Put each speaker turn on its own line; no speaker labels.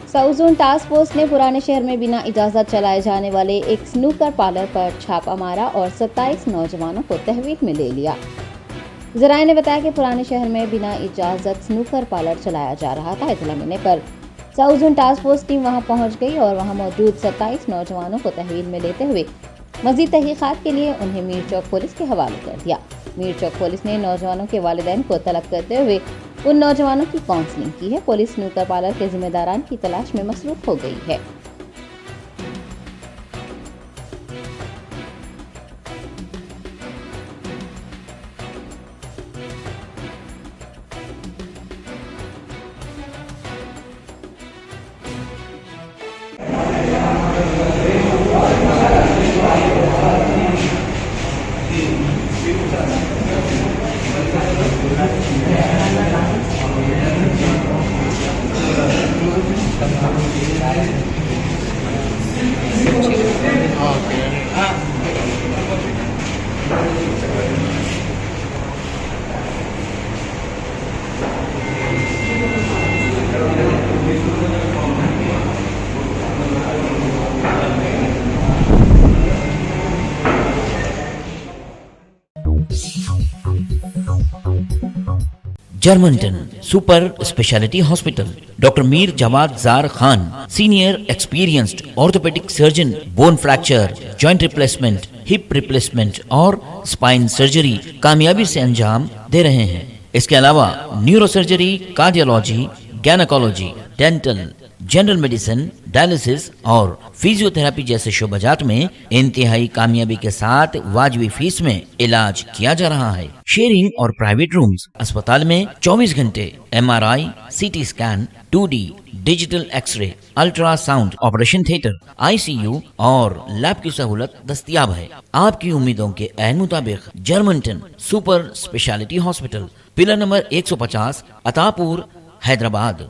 South zone task force ने पुराने शहर में बिना इजाजत चलाए जाने वाले एक स्नूकर पार्लर पर छापा मारा और 27 नौजवानों को तहवील में ले लिया। जराये ने बताया कि पुराने शहर में बिना इजाजत स्नूकर पार्लर चलाया जा रहा था। इत्तला मिलने पर south zone task force team वहां पहुंच गई और वहां मौजूद 27 नौजवानों को तहवील में लेते हुए मजीद तहकीकात के लिए उन्हें मीर चौक पुलिस के हवाले कर दिया। मीर चौक पुलिस ने नौजवानों के वालिदैन को तलब करते हुए उन नौजवानों की काउंसलिंग की है। पुलिस स्नूकर पार्लर के जिम्मेदारान की तलाश में मसरूफ हो गई है।
Germanton super speciality hospital, doctor Mir Jawad Jar Khan, senior experienced orthopaedic surgeon, bone fracture, joint replacement, hip replacement और स्पाइन सर्जरी कामयाबी से अंजाम दे रहे हैं। इसके अलावा neuro surgery, cardiology, gynaecology, dental, general medicine, dialysis और फिजियोथेरेपी जैसे शोबाजात में इंतहाई कामयाबी के साथ वाजबी फीस में इलाज किया जा रहा है। शेयरिंग और प्राइवेट रूम्स, अस्पताल में 24 घंटे MRI, CT scan, 2D digital x-ray, ultrasound, operation theatre, ICU और लैब की सहूलत दस्तयाब है। आपकी उम्मीदों के ऐन मुताबिक Germanton super speciality hospital, pillar number 150, Attapur, Hyderabad.